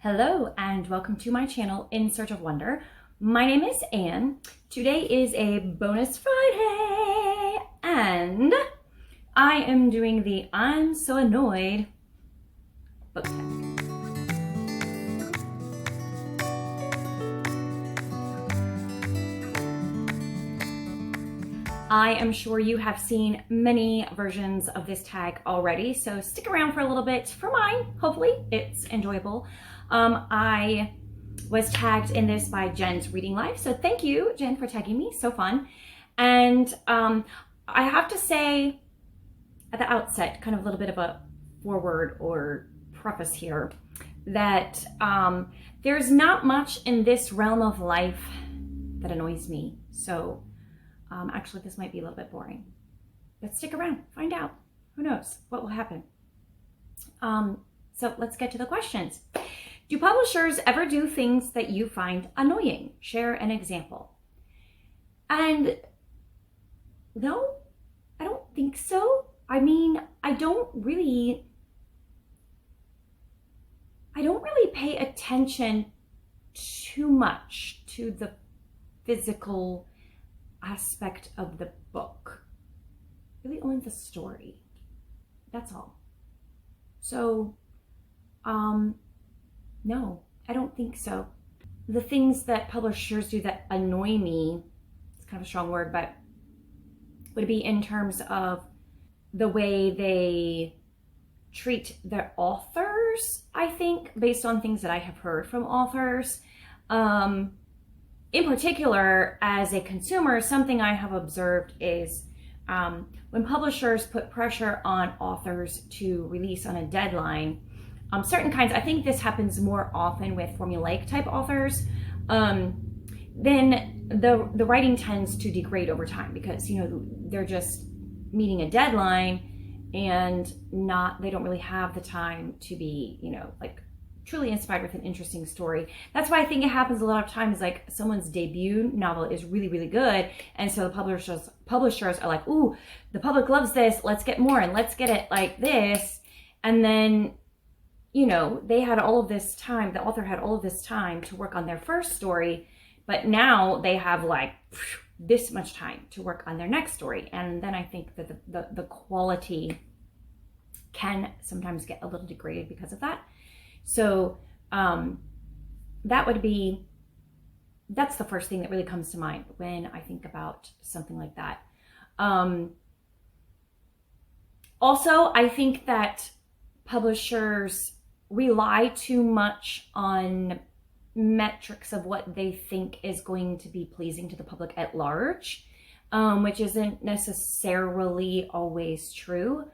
Hello and welcome to my channel, In Search of Wonder. My name is Anne. Today is a bonus Friday and I am doing the I'm So Annoyed book tag. I am sure you have seen many versions of this tag already, so stick around for a little bit for mine. Hopefully it's enjoyable. I was tagged in this by Jen's Reading Life, so thank you, Jen, for tagging me. So fun. And I have to say at the outset, kind of a little bit of a foreword or preface here, that there's not much in this realm of life that annoys me. So actually, this might be a little bit boring, but stick around, find out. Who knows what will happen? So let's get to the questions. Do publishers ever do things that you find annoying? Share an example. And no, I don't think so. I mean, I don't really pay attention too much to the physical aspect of the book. Really only the story. That's all. So, no, I don't think so. The things that publishers do that annoy me, it's kind of a strong word, but would be in terms of the way they treat their authors, I think, based on things that I have heard from authors. In particular, as a consumer, something I have observed is when publishers put pressure on authors to release on a deadline, certain kinds, I think this happens more often with formulaic type authors, then the writing tends to degrade over time because, you know, they're just meeting a deadline and they don't really have the time to be, you know, like truly inspired with an interesting story. That's why I think it happens a lot of times, like someone's debut novel is really, really good. And so the publishers are like, ooh, the public loves this. Let's get more and let's get it like this. And then, you know, they had all of this time, the author had all of this time to work on their first story, but now they have like this much time to work on their next story. And then I think that the quality can sometimes get a little degraded because of that. So that's the first thing that really comes to mind when I think about something like that. Also, I think that publishers rely too much on metrics of what they think is going to be pleasing to the public at large, which isn't necessarily always true.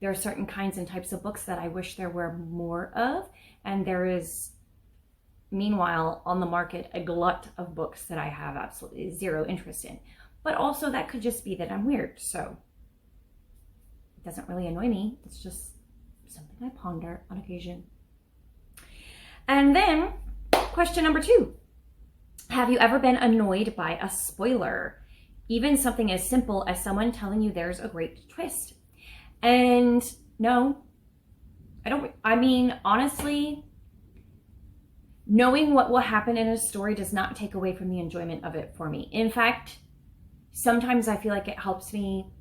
There are certain kinds and types of books that I wish there were more of, and there is, meanwhile, on the market, a glut of books that I have absolutely zero interest in. But also that could just be that I'm weird, so it doesn't really annoy me. It's just something I ponder on occasion. And then, question number 2. Have you ever been annoyed by a spoiler? Even something as simple as someone telling you there's a great twist. And no, I don't. I mean, honestly, knowing what will happen in a story does not take away from the enjoyment of it for me. In fact, sometimes I feel like it helps me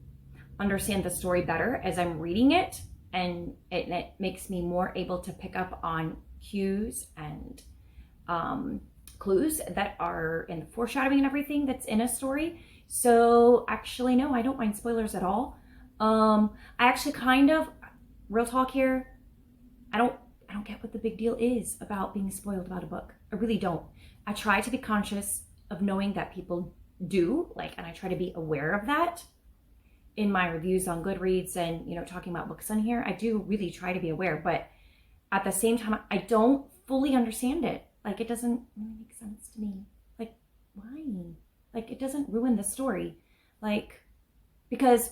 understand the story better as I'm reading it, and it makes me more able to pick up on cues and clues that are in the foreshadowing and everything that's in a story. So actually, no, I don't mind spoilers at all. I actually kind of, real talk here, I don't get what the big deal is about being spoiled about a book. I really don't. I try to be conscious of knowing that people do, and I try to be aware of that in my reviews on Goodreads and, you know, talking about books on here. I do really try to be aware, but at the same time, I don't fully understand it. Like, it doesn't really make sense to me. Like, why? Like, it doesn't ruin the story. Like, because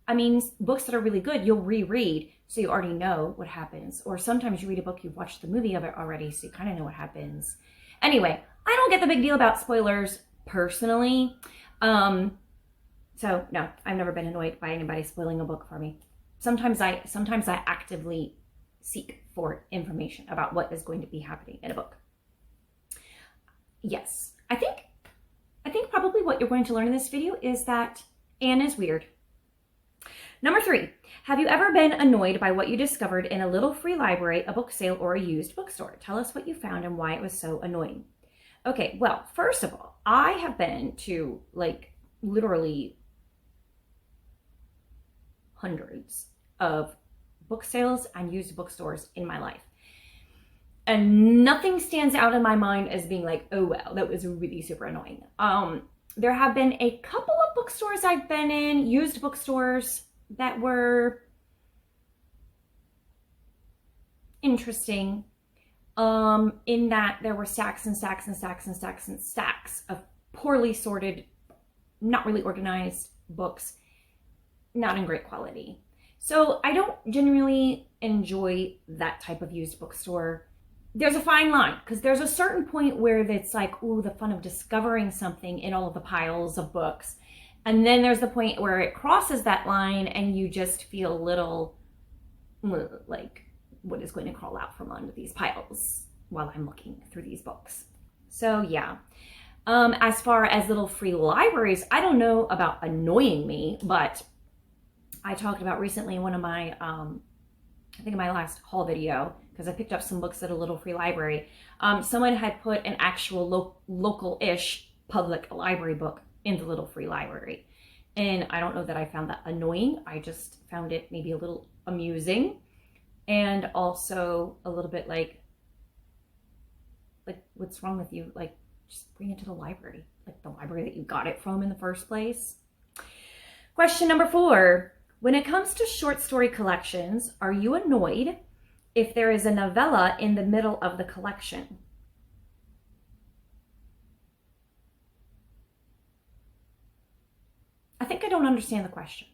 I mean, books that are really good, you'll reread, so you already know what happens. Or sometimes you read a book, you've watched the movie of it already, so you kind of know what happens. Anyway, I don't get the big deal about spoilers personally. So no, I've never been annoyed by anybody spoiling a book for me. Sometimes I actively seek for information about what is going to be happening in a book. Yes, I think probably what you're going to learn in this video is that Anne is weird. Number 3, have you ever been annoyed by what you discovered in a little free library, a book sale, or a used bookstore? Tell us what you found and why it was so annoying. Okay, well, first of all, I have been to like literally hundreds of book sales and used bookstores in my life. And nothing stands out in my mind as being like, oh, wow, that was really super annoying. There have been a couple of bookstores I've been in, used bookstores, that were interesting, in that there were stacks and stacks and stacks and stacks and stacks of poorly sorted, not really organized books, not in great quality. So I don't genuinely enjoy that type of used bookstore. There's a fine line, because there's a certain point where it's like, ooh, the fun of discovering something in all of the piles of books. And then there's the point where it crosses that line and you just feel a little like, what is going to crawl out from under these piles while I'm looking through these books. So yeah. As far as little free libraries, I don't know about annoying me, but I talked about recently in one of my, I think in my last haul video, because I picked up some books at a little free library. Someone had put an actual local-ish public library book in the little free library. And I don't know that I found that annoying. I just found it maybe a little amusing, and also a little bit like what's wrong with you? Like, just bring it to the library, like the library that you got it from in the first place. Question number 4. When it comes to short story collections, are you annoyed if there is a novella in the middle of the collection? I think I don't understand the question.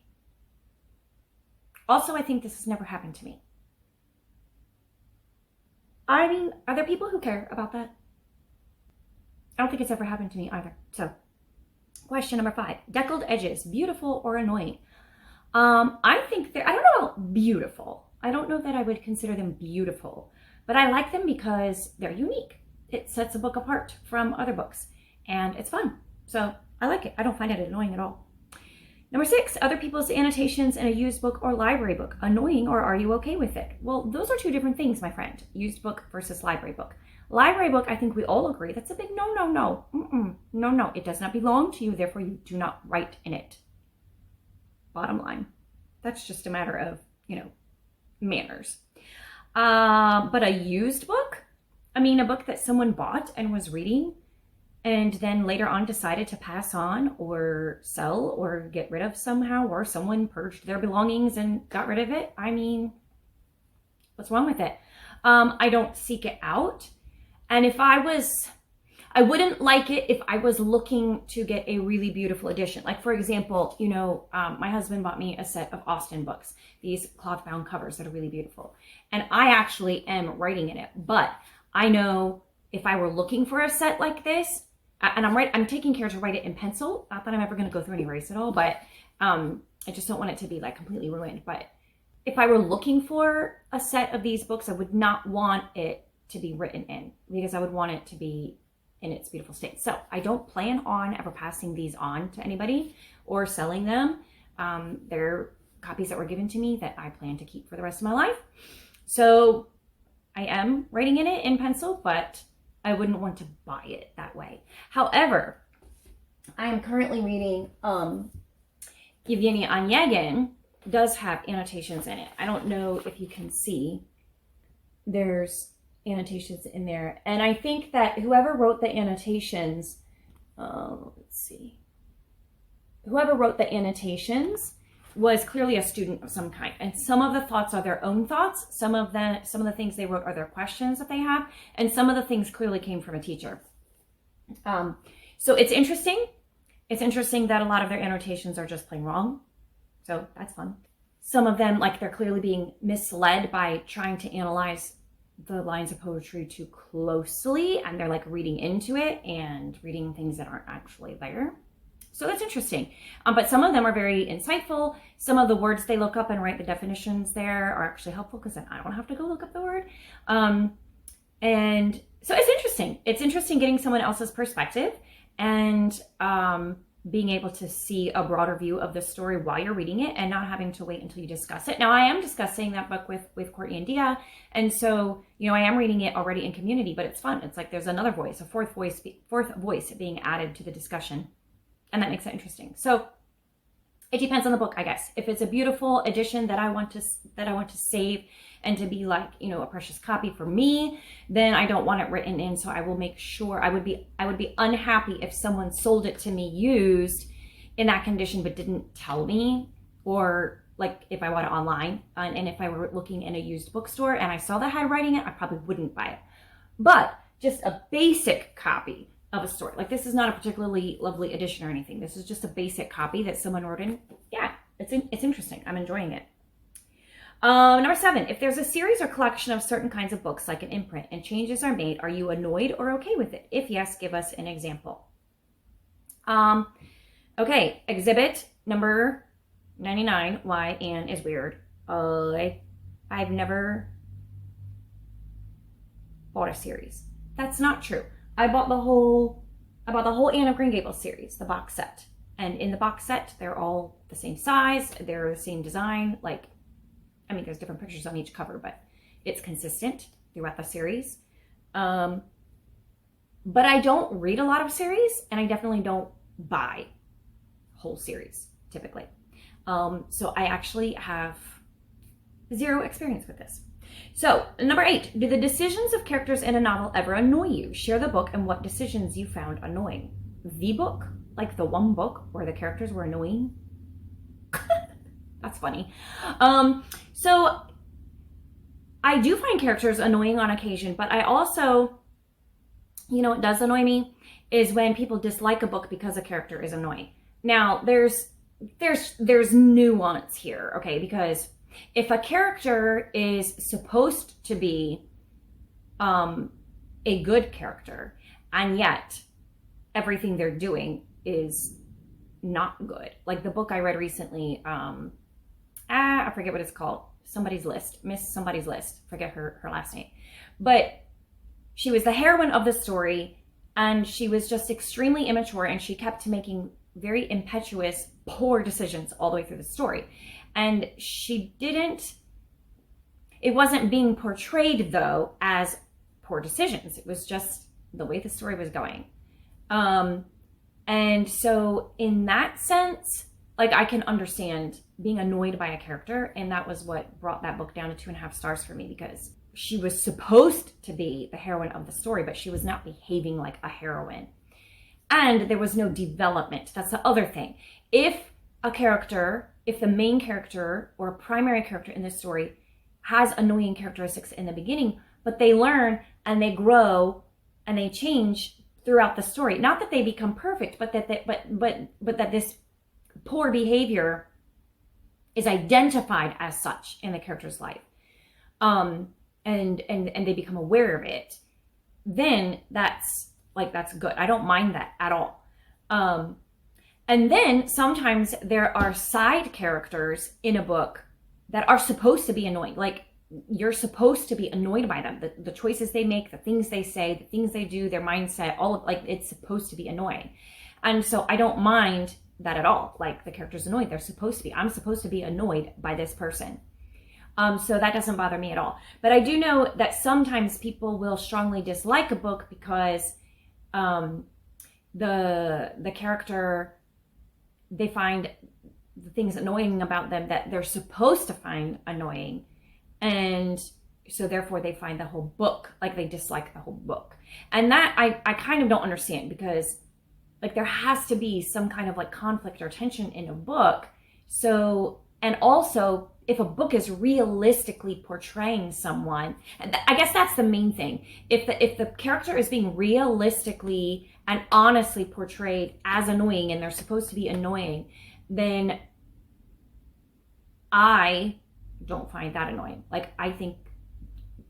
Also, I think this has never happened to me. I mean, are there people who care about that? I don't think it's ever happened to me either. So, question number 5. Deckled edges, beautiful or annoying? I think I don't know about beautiful. I don't know that I would consider them beautiful, but I like them because they're unique. It sets a book apart from other books, and it's fun. So I like it. I don't find it annoying at all. Number 6, other people's annotations in a used book or library book. Annoying, or are you okay with it? Well, those are two different things, my friend. Used book versus library book. Library book, I think we all agree, that's a big no, no, no. No, no. It does not belong to you, therefore you do not write in it. Bottom line. That's just a matter of, manners. But a used book? I mean, a book that someone bought and was reading and then later on decided to pass on or sell or get rid of somehow, or someone purged their belongings and got rid of it. I mean, what's wrong with it? I don't seek it out. And I wouldn't like it if I was looking to get a really beautiful edition. Like, for example, my husband bought me a set of Austen books, these cloth bound covers that are really beautiful. And I actually am writing in it, but I know if I were looking for a set like this, and I'm taking care to write it in pencil. Not that I'm ever going to go through and erase it all, but I just don't want it to be like completely ruined. But if I were looking for a set of these books, I would not want it to be written in, because I would want it to be in its beautiful state. So I don't plan on ever passing these on to anybody or selling them. They're copies that were given to me that I plan to keep for the rest of my life. So I am writing in it in pencil, but I wouldn't want to buy it that way. However, I am currently reading Yevgeny Onegin does have annotations in it. I don't know if you can see. There's annotations in there. And I think that whoever wrote the annotations, let's see. Whoever wrote the annotations was clearly a student of some kind, and some of the thoughts are their own thoughts. Some of the things they wrote are their questions that they have, and some of the things clearly came from a teacher. So it's interesting. It's interesting that a lot of their annotations are just plain wrong. So that's fun. Some of them, like, they're clearly being misled by trying to analyze the lines of poetry too closely, and they're like reading into it and reading things that aren't actually there. So that's interesting. But some of them are very insightful. Some of the words they look up and write the definitions there are actually helpful because then I don't have to go look up the word. And so it's interesting. It's interesting getting someone else's perspective and being able to see a broader view of the story while you're reading it and not having to wait until you discuss it. Now, I am discussing that book with Courtney and Dia. And so, you know, I am reading it already in community, but it's fun. It's like there's another voice, a fourth voice being added to the discussion. And that makes it interesting. So it depends on the book, I guess. If it's a beautiful edition that I want to save and to be like, you know, a precious copy for me, then I don't want it written in. So I will make sure I would be unhappy if someone sold it to me used in that condition but didn't tell me, or like if I bought it online and if I were looking in a used bookstore and I saw the handwriting it, I probably wouldn't buy it. But just a basic copy of a story. Like this is not a particularly lovely edition or anything. This is just a basic copy that someone wrote in. Yeah, it's interesting. I'm enjoying it. Number 7, if there's a series or collection of certain kinds of books, like an imprint, and changes are made, are you annoyed or okay with it? If yes, give us an example. Okay, exhibit number 99, why Anne is weird. I've never bought a series. That's not true. I bought the whole Anne of Green Gables series, the box set. And in the box set, they're all the same size, they're the same design, like, I mean, there's different pictures on each cover, but it's consistent throughout the series. But I don't read a lot of series, and I definitely don't buy whole series, typically. So I actually have 0 experience with this. So, number 8, do the decisions of characters in a novel ever annoy you? Share the book and what decisions you found annoying. The book, like the one book where the characters were annoying. That's funny. So I do find characters annoying on occasion, but I also, you know, what does annoy me is when people dislike a book because a character is annoying. Now, there's nuance here, okay? Because if a character is supposed to be a good character, and yet everything they're doing is not good. Like the book I read recently, I forget what it's called. Miss Somebody's List. Forget her last name. But she was the heroine of the story, and she was just extremely immature, and she kept making very impetuous, poor decisions all the way through the story. And it wasn't being portrayed, though, as poor decisions. It was just the way the story was going. And so in that sense, like, I can understand being annoyed by a character, and that was what brought that book down to 2.5 stars for me, because she was supposed to be the heroine of the story, but she was not behaving like a heroine. And there was no development. That's the other thing. If the main character or a primary character in the story has annoying characteristics in the beginning, but they learn and they grow and they change throughout the story. Not that they become perfect, but that this poor behavior is identified as such in the character's life, and they become aware of it, then that's good. I don't mind that at all. And then sometimes there are side characters in a book that are supposed to be annoying. Like, you're supposed to be annoyed by them. The choices they make, the things they say, the things they do, their mindset, it's supposed to be annoying. And so I don't mind that at all. Like, the character's annoyed. I'm supposed to be annoyed by this person. So that doesn't bother me at all. But I do know that sometimes people will strongly dislike a book because the character, they find the things annoying about them that they're supposed to find annoying. And so therefore they find the whole book, like, they dislike the whole book. And that I kind of don't understand, because like, there has to be some kind of like conflict or tension in a book. So, and also if a book is realistically portraying someone, and I guess that's the main thing. If the character is being realistically and honestly portrayed as annoying, and they're supposed to be annoying, then I don't find that annoying. Like, I think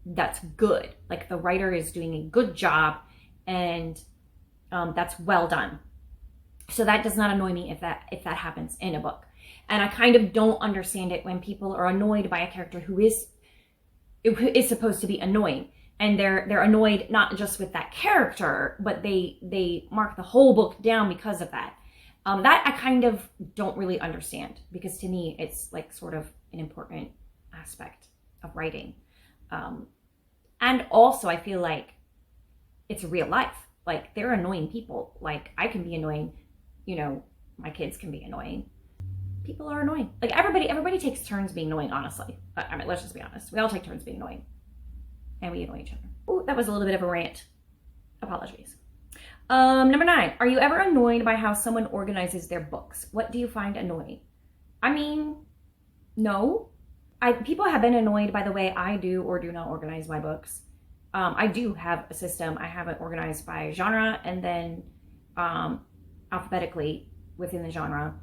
that's good. Like, the writer is doing a good job, and that's well done. So that does not annoy me if that happens in a book. And I kind of don't understand it when people are annoyed by a character who is supposed to be annoying, and they're annoyed not just with that character, but they mark the whole book down because of that. That I kind of don't really understand, because to me it's like sort of an important aspect of writing. And also I feel like it's real life. Like, they're annoying people. Like, I can be annoying, you know, my kids can be annoying. People are annoying. Like, everybody takes turns being annoying, honestly. I mean, let's just be honest. We all take turns being annoying. And we annoy each other. Oh, that was a little bit of a rant. Apologies. Number 9. Are you ever annoyed by how someone organizes their books? What do you find annoying? I mean, no. People have been annoyed by the way I do or do not organize my books. I do have a system. I have it organized by genre and then alphabetically within the genre.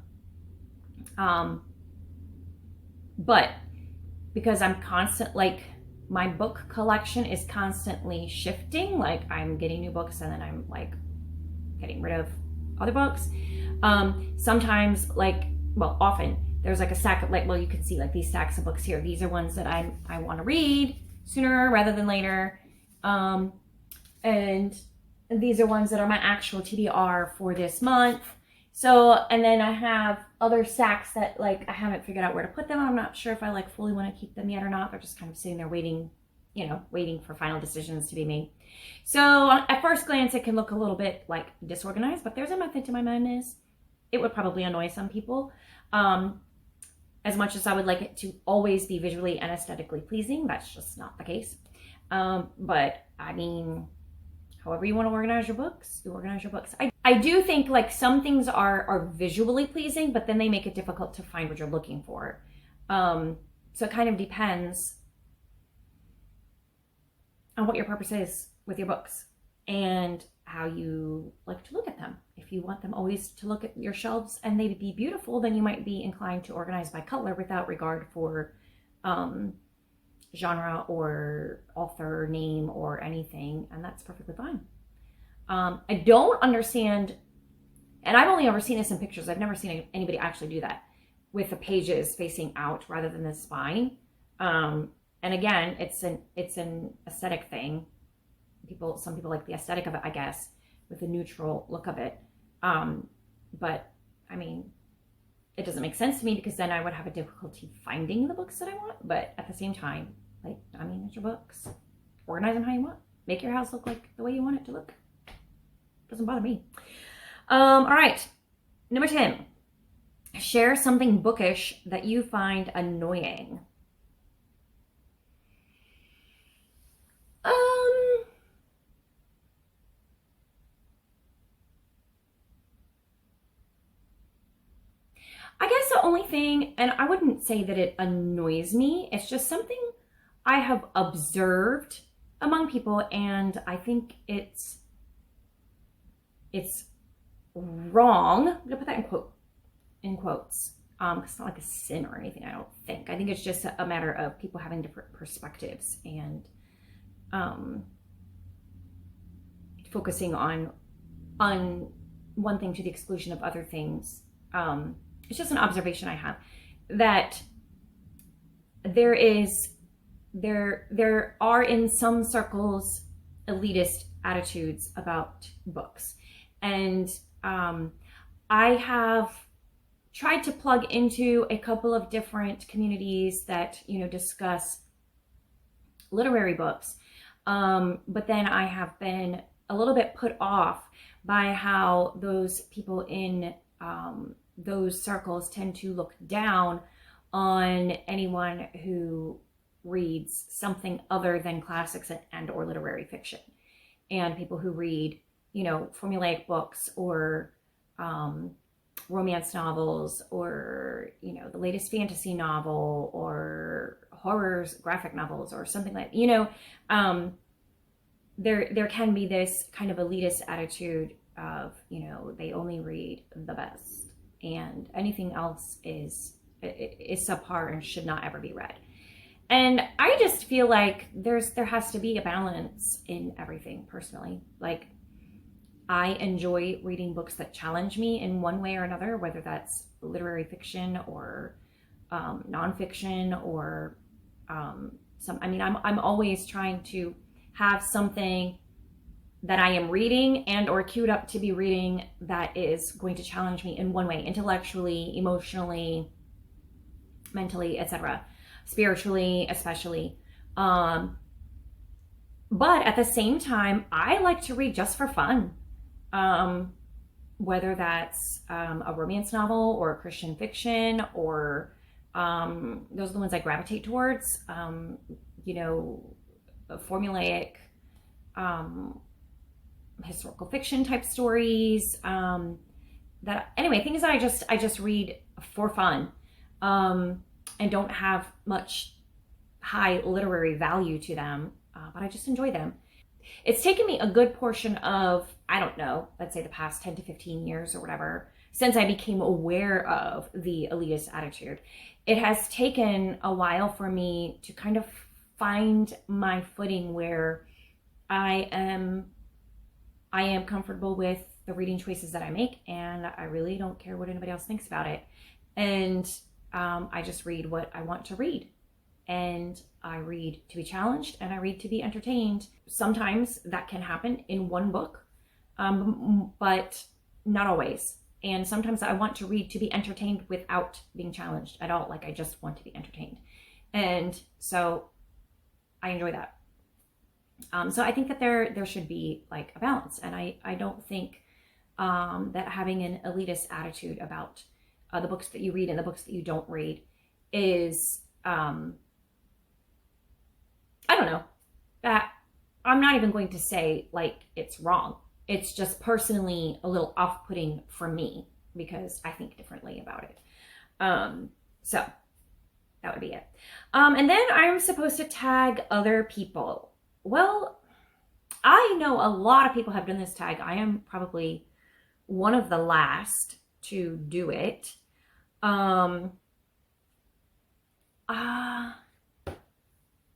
But because I'm like, my book collection is constantly shifting. Like, I'm getting new books and then I'm like getting rid of other books. Sometimes, like, well, often there's like a stack of, like, well, you can see like these stacks of books here. These are ones that I want to read sooner rather than later. And these are ones that are my actual TBR for this month. So, and then I have other stacks that, like, I haven't figured out where to put them. I'm not sure if I like fully want to keep them yet or not. They're just kind of sitting there waiting, you know, waiting for final decisions to be made. So at first glance, it can look a little bit like disorganized, but there's a method to my madness. It would probably annoy some people. As much as I would like it to always be visually and aesthetically pleasing, that's just not the case. But I mean, however you want to organize your books, you organize your books. I do think like some things are visually pleasing, but then they make it difficult to find what you're looking for. So it kind of depends on what your purpose is with your books and how you like to look at them. If you want them always to look at your shelves and they be beautiful, then you might be inclined to organize by color without regard for genre or author name or anything, and that's perfectly fine. I don't understand, and I've only ever seen this in pictures. I've never seen anybody actually do that with the pages facing out rather than the spine. And again, it's an aesthetic thing. Some people like the aesthetic of it, I guess, with the neutral look of it. But I mean, it doesn't make sense to me, because then I would have a difficulty finding the books that I want. But at the same time, like, I mean, it's your books. Organize them how you want. Make your house look like the way you want it to look. Doesn't bother me. All right. Number 10. Share something bookish that you find annoying. I guess the only thing, and I wouldn't say that it annoys me, it's just something I have observed among people, and I think it's wrong. I'm gonna put that in quotes. It's not like a sin or anything, I don't think. I think it's just a matter of people having different perspectives and focusing on one thing to the exclusion of other things. It's just an observation I have, that there are in some circles elitist attitudes about books, and I have tried to plug into a couple of different communities that, you know, discuss literary books, but then I have been a little bit put off by how those people in those circles tend to look down on anyone who reads something other than classics and or literary fiction, and people who read, you know, formulaic books or romance novels, or, you know, the latest fantasy novel, or horrors, graphic novels, or something like, you know, there can be this kind of elitist attitude of, you know, they only read the best, and anything else is subpar and should not ever be read. And I just feel like there has to be a balance in everything, personally. Like, I enjoy reading books that challenge me in one way or another, whether that's literary fiction or nonfiction or I'm always trying to have something that I am reading and or queued up to be reading that is going to challenge me in one way, intellectually, emotionally, mentally, etc., spiritually, especially. But at the same time, I like to read just for fun. Whether that's a romance novel or a Christian fiction, or those are the ones I gravitate towards. Formulaic historical fiction type stories. Things that I just read for fun, and don't have much high literary value to them, but I just enjoy them. It's taken me a good portion of, I don't know, let's say the past 10 to 15 years or whatever, since I became aware of the elitist attitude. It has taken a while for me to kind of find my footing where I am comfortable with the reading choices that I make, and I really don't care what anybody else thinks about it. And I just read what I want to read. And I read to be challenged, and I read to be entertained. Sometimes that can happen in one book, but not always. And sometimes I want to read to be entertained without being challenged at all. Like, I just want to be entertained. And so I enjoy that. So I think that there should be like a balance. And I don't think that having an elitist attitude about the books that you read and the books that you don't read is... I don't know, that I'm not even going to say like it's wrong. It's just personally a little off-putting for me because I think differently about it. So that would be it. And then I'm supposed to tag other people. Well, I know a lot of people have done this tag. I am probably one of the last to do it.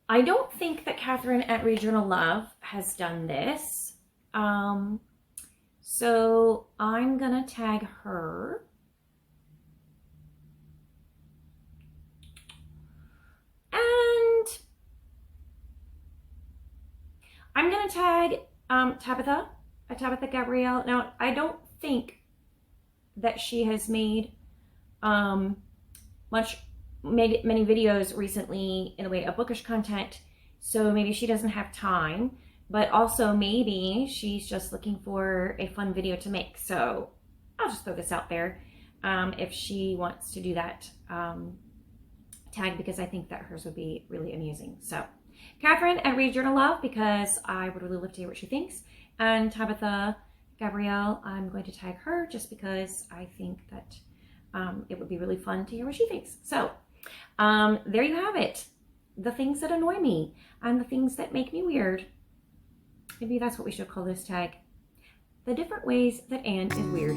I don't think that Catherine at Regional Love has done this. So I'm gonna tag her. And I'm gonna tag Tabitha Gabrielle. Now, I don't think that she has made many videos recently in the way of bookish content, so maybe she doesn't have time, but also maybe she's just looking for a fun video to make. So I'll just throw this out there if she wants to do that tag, because I think that hers would be really amusing. So Catherine at Read Journal Love, because I would really love to hear what she thinks, and Tabitha Gabrielle, I'm going to tag her just because I think that it would be really fun to hear what she thinks. So there you have it. The things that annoy me and the things that make me weird. Maybe that's what we should call this tag. The different ways that Anne is weird.